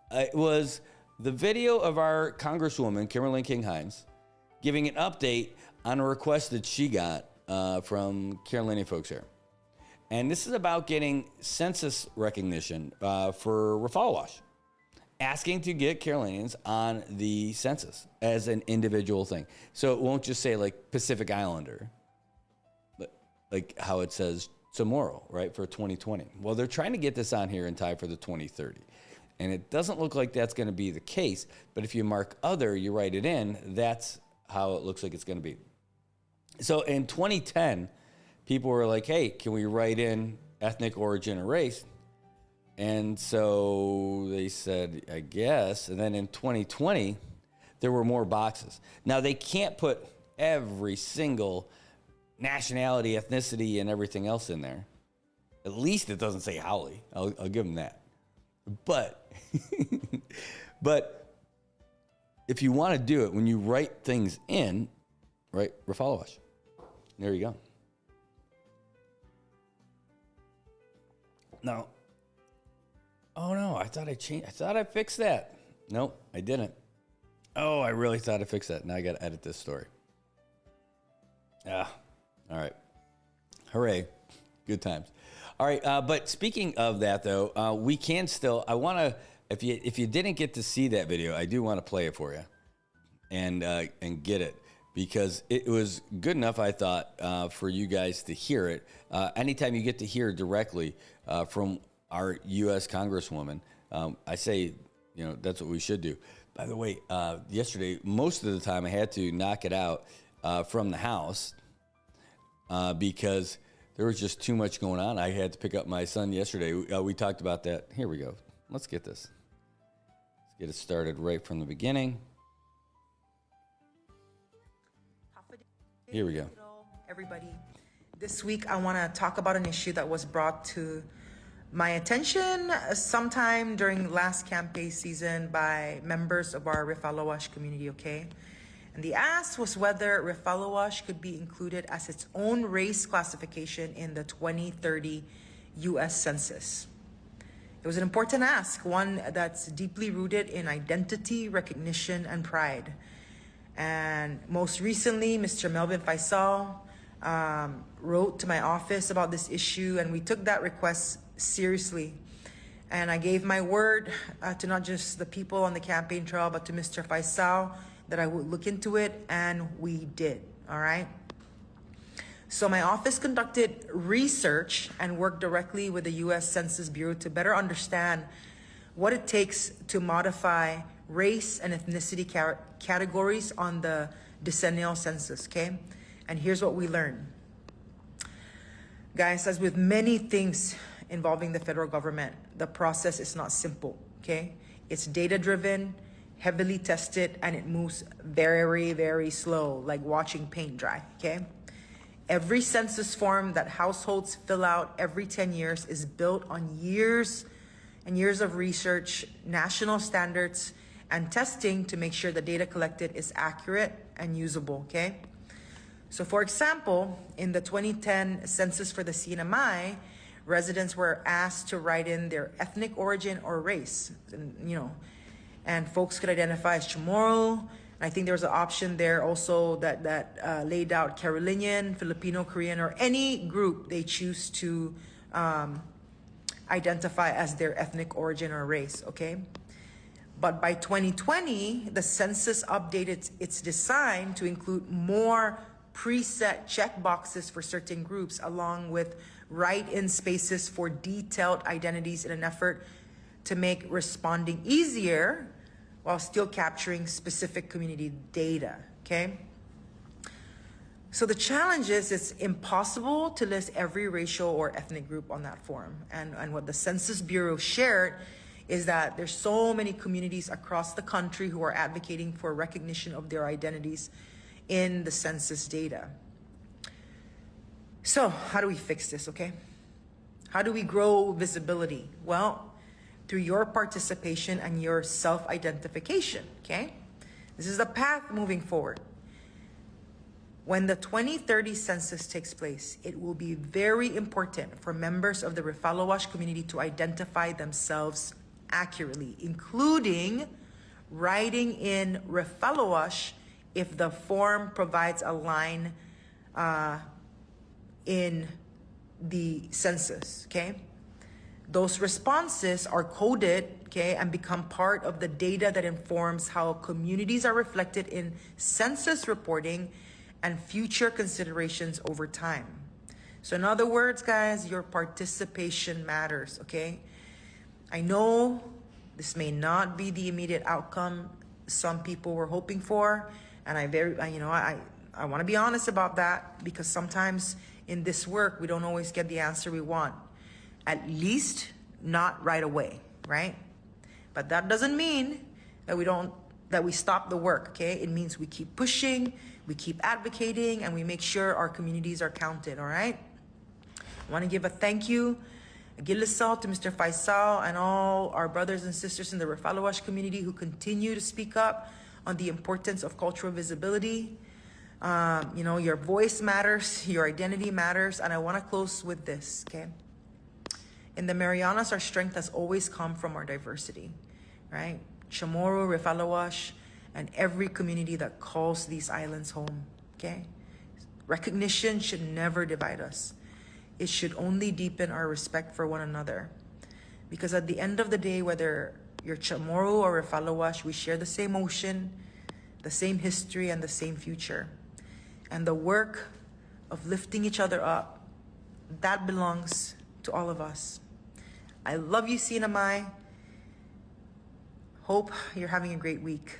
Speaker 8: It was the video of our Congresswoman, Kimberly King-Hines, giving an update on a request that she got from Carolinian folks here. And this is about getting census recognition for Rafalawash, asking to get Carolinians on the census as an individual thing. So it won't just say like Pacific Islander, but like how it says Chamorro, right, for 2020. Well, they're trying to get this on here in time for the 2030. And it doesn't look like that's going to be the case. But if you mark other, you write it in, that's how it looks like it's going to be. So in 2010, people were like, hey, can we write in ethnic origin or race? And so they said, I guess. And then in 2020, there were more boxes. Now, they can't put every single nationality, ethnicity, and everything else in there. At least it doesn't say Howley. I'll give them that. But, but if you want to do it, when you write things in, right, Rafalawash. There you go. Now, oh no, I thought I fixed that. Nope, I didn't. Oh, I really thought I fixed that. Now I got to edit this story. All right. Hooray. Good times. All right. But speaking of that, though, we can still, I want to, if you didn't get to see that video, I do want to play it for you and get it, because it was good enough, I thought, for you guys to hear it. Anytime you get to hear directly from our U.S. Congresswoman, I say, that's what we should do. By the way, yesterday, most of the time I had to knock it out from the house because there was just too much going on. I had to pick up my son yesterday. We talked about that. Here we go. Let's get this. Let's get it started right from the beginning. Here we go.
Speaker 12: Everybody, this week I want to talk about an issue that was brought to my attention sometime during last campaign season by members of our Refalawash community, okay? And the ask was whether Refalawash could be included as its own race classification in the 2030 U.S. Census. It was an important ask, one that's deeply rooted in identity, recognition, and pride. And most recently, Mr. Melvin Faisal wrote to my office about this issue, and we took that request seriously. And I gave my word to not just the people on the campaign trail, but to Mr. Faisal that I would look into it, and we did, all right? So my office conducted research and worked directly with the U.S. Census Bureau to better understand what it takes to modify race and ethnicity categories on the decennial census, okay? And here's what we learned. Guys, as with many things involving the federal government, the process is not simple, okay? It's data-driven, heavily tested, and it moves very, very slow, like watching paint dry, okay? Every census form that households fill out every 10 years is built on years and years of research, national standards, and testing to make sure the data collected is accurate and usable, okay? So for example, in the 2010 census for the CNMI, residents were asked to write in their ethnic origin or race, and folks could identify as Chamorro. And I think there was an option there also that laid out Carolinian, Filipino, Korean, or any group they choose to identify as their ethnic origin or race, okay? But by 2020, the census updated its design to include more preset checkboxes for certain groups, along with write-in spaces for detailed identities in an effort to make responding easier while still capturing specific community data, okay? So the challenge is it's impossible to list every racial or ethnic group on that form. And what the Census Bureau shared is that there's so many communities across the country who are advocating for recognition of their identities in the census data. So how do we fix this, okay? How do we grow visibility? Well, through your participation and your self-identification, okay? This is the path moving forward. When the 2030 census takes place, it will be very important for members of the Refalawash community to identify themselves accurately, including writing in Refalawash if the form provides a line in the census, okay? Those responses are coded, okay, and become part of the data that informs how communities are reflected in census reporting and future considerations over time. So in other words, guys, your participation matters, okay? I know this may not be the immediate outcome some people were hoping for, and I want to be honest about that, because sometimes in this work, we don't always get the answer we want. At least not right away, right? But that doesn't mean that we stop the work, okay? It means we keep pushing, we keep advocating, and we make sure our communities are counted, all right? I want to give a thank you, a gilisal to Mr. Faisal and all our brothers and sisters in the Refalawash community who continue to speak up on the importance of cultural visibility. Your voice matters, your identity matters, and I want to close with this, okay? In the Marianas, our strength has always come from our diversity, right? Chamorro, Refalawash, and every community that calls these islands home, okay? Recognition should never divide us. It should only deepen our respect for one another. Because at the end of the day, whether you're Chamorro or Refalowash, we share the same ocean, the same history, and the same future. And the work of lifting each other up, that belongs to all of us. I love you, Sinamay. Hope you're having a great week.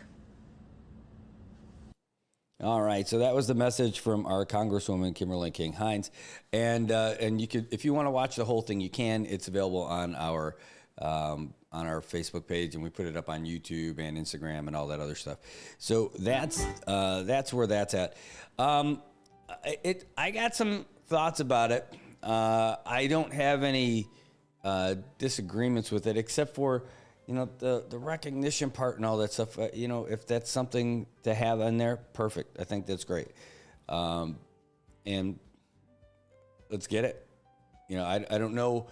Speaker 8: All right, so that was the message from our Congresswoman Kimberly King Hines, and you could, if you want to watch the whole thing, you can. It's available on our Facebook page, and we put it up on YouTube and Instagram and all that other stuff. So that's where that's at. I got some thoughts about it. I don't have any disagreements with it, except for, the recognition part and all that stuff. If that's something to have in there, perfect. I think that's great. And let's get it. I don't know.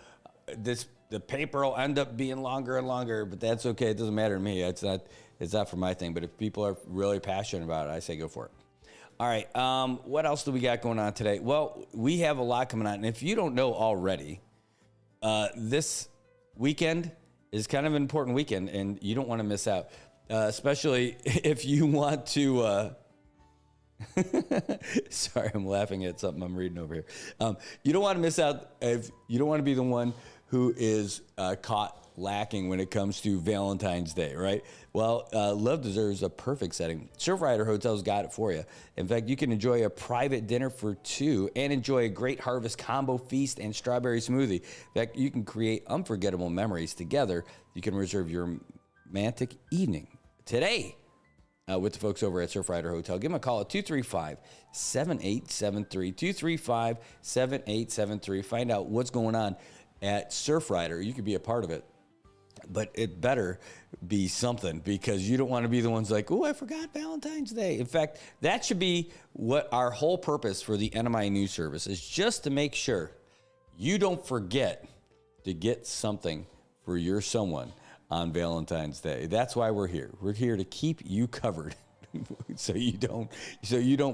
Speaker 8: The paper will end up being longer and longer, but that's okay. It doesn't matter to me. It's not for my thing. But if people are really passionate about it, I say go for it. All right. What else do we got going on today? Well, we have a lot coming on. And if you don't know already, this weekend is kind of an important weekend, and you don't want to miss out, especially if you want to. Sorry, I'm laughing at something I'm reading over here. You don't want to miss out. If you don't want to be the one who is caught lacking when it comes to Valentine's Day, right? Well, Love deserves a perfect setting. Surfrider Hotels got it for you. In fact, you can enjoy a private dinner for two and enjoy a great harvest combo feast and strawberry smoothie. In fact, you can create unforgettable memories together. You can reserve your romantic evening today with the folks over at Surfrider Hotel. Give them a call at 235-7873. 235-7873. Find out what's going on at Surfrider. You could be a part of it. But it better be something, because you don't want to be the ones like, oh, I forgot Valentine's Day. In fact, that should be what our whole purpose for the NMI News Service is, just to make sure you don't forget to get something for your someone on Valentine's Day. That's why we're here. We're here to keep you covered so you don't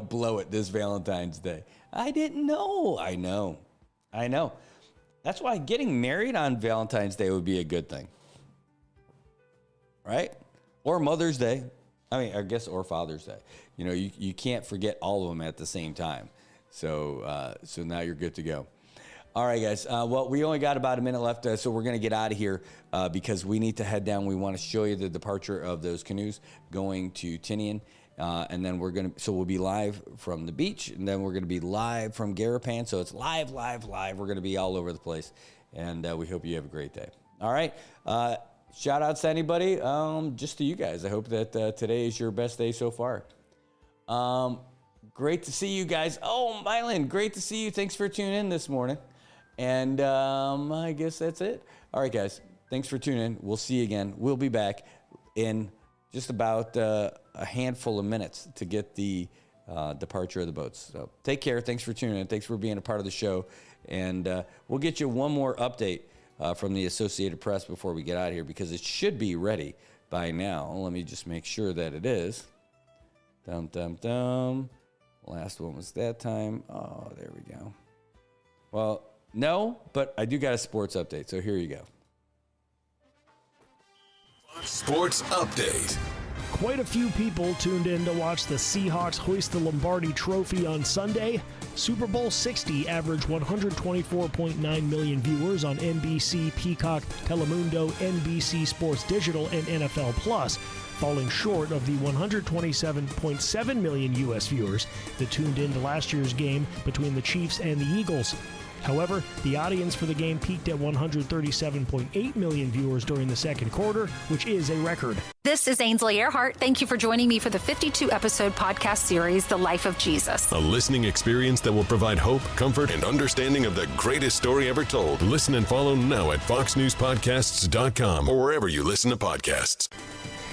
Speaker 8: blow it this Valentine's Day. I didn't know. I know. That's why getting married on Valentine's Day would be a good thing. Right? Or Mother's Day. I guess, or Father's Day. You can't forget all of them at the same time. So now you're good to go. All right, guys. Well, we only got about a minute left, so we're going to get out of here because we need to head down. We want to show you the departure of those canoes going to Tinian. And then we'll be live from the beach, and then we're going to be live from Garapan. So it's live. We're going to be all over the place, and we hope you have a great day. All right. Shout outs to anybody, just to you guys. I hope that today is your best day so far. Great to see you guys. Oh, Mylan, great to see you. Thanks for tuning in this morning. And I guess that's it. All right, guys. Thanks for tuning in. We'll see you again. We'll be back in just about a handful of minutes to get the departure of the boats. So take care. Thanks for tuning in. Thanks for being a part of the show. And we'll get you one more update from the Associated Press before we get out of here, because it should be ready by now. Let me just make sure that it is. Last one was that time. Oh, there we go. Well, no, but I do got a sports update, so here you go.
Speaker 13: Sports Update.
Speaker 14: Quite a few people tuned in to watch the Seahawks hoist the Lombardi Trophy on Sunday. Super Bowl 60 averaged 124.9 million viewers on NBC, Peacock, Telemundo, NBC Sports Digital, and NFL Plus, falling short of the 127.7 million U.S. viewers that tuned into last year's game between the Chiefs and the Eagles. However, the audience for the game peaked at 137.8 million viewers during the second quarter, which is a record.
Speaker 15: This is Ainsley Earhart. Thank you for joining me for the 52-episode podcast series, The Life of Jesus.
Speaker 13: A listening experience that will provide hope, comfort, and understanding of the greatest story ever told. Listen and follow now at foxnewspodcasts.com or wherever you listen to podcasts.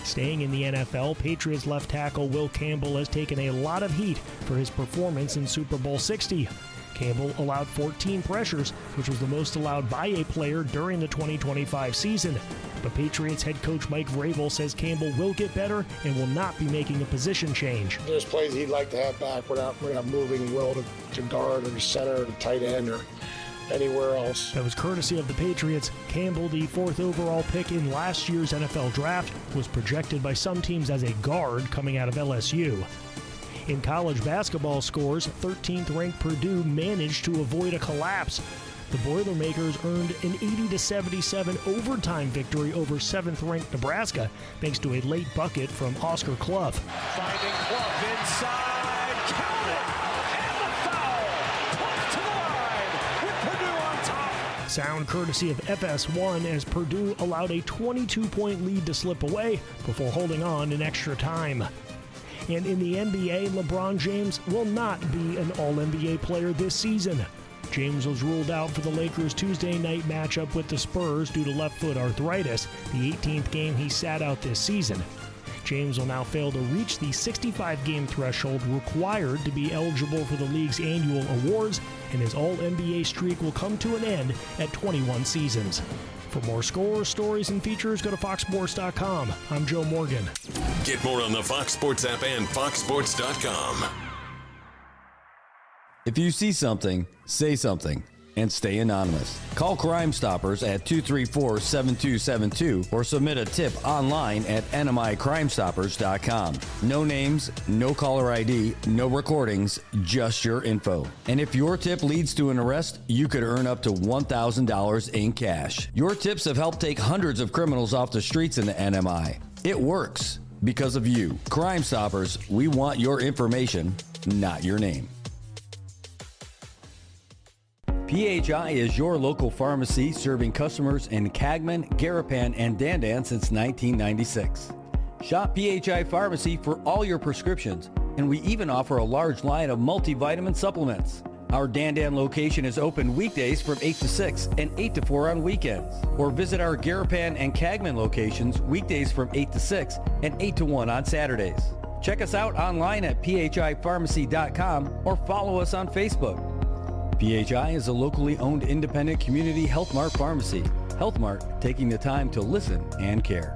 Speaker 14: Staying in the NFL, Patriots left tackle Will Campbell has taken a lot of heat for his performance in Super Bowl 60. Campbell allowed 14 pressures, which was the most allowed by a player during the 2025 season. But Patriots head coach Mike Vrabel says Campbell will get better and will not be making a position change.
Speaker 16: There's plays he'd like to have back. We're not moving Will to guard or to center or to tight end or anywhere else.
Speaker 14: That was courtesy of the Patriots. Campbell, the 4th overall pick in last year's NFL draft, was projected by some teams as a guard coming out of LSU. In college basketball scores, 13th-ranked Purdue managed to avoid a collapse. The Boilermakers earned an 80-77 overtime victory over 7th-ranked Nebraska, thanks to a late bucket from Oscar Clough.
Speaker 17: Finding Clough inside, count it, and the foul. Clough to the line with Purdue on top.
Speaker 14: Sound courtesy of FS1 as Purdue allowed a 22-point lead to slip away before holding on in extra time. And in the NBA, LeBron James will not be an All-NBA player this season. James was ruled out for the Lakers' Tuesday night matchup with the Spurs due to left foot arthritis, the 18th game he sat out this season. James will now fail to reach the 65-game threshold required to be eligible for the league's annual awards, and his All-NBA streak will come to an end at 21 seasons. For more scores, stories, and features, go to foxsports.com. I'm Joe Morgan.
Speaker 13: Get more on the Fox Sports app and foxsports.com.
Speaker 8: If you see something, say something, and stay anonymous. Call Crime Stoppers at 234-7272 or submit a tip online at nmicrimestoppers.com. No names, no caller ID, no recordings, just your info. And if your tip leads to an arrest, you could earn up to $1,000 in cash. Your tips have helped take hundreds of criminals off the streets in the NMI. It works because of you. Crime Stoppers, we want your information, not your name. PHI is your local pharmacy serving customers in Cagman, Garapan, and Dandan since 1996. Shop PHI Pharmacy for all your prescriptions, and we even offer a large line of multivitamin supplements. Our Dandan location is open weekdays from 8 to 6 and 8 to 4 on weekends. Or visit our Garapan and Cagman locations weekdays from 8 to 6 and 8 to 1 on Saturdays. Check us out online at phipharmacy.com or follow us on Facebook. PHI is a locally owned independent community Health Mart pharmacy. Health Mart, taking the time to listen and care.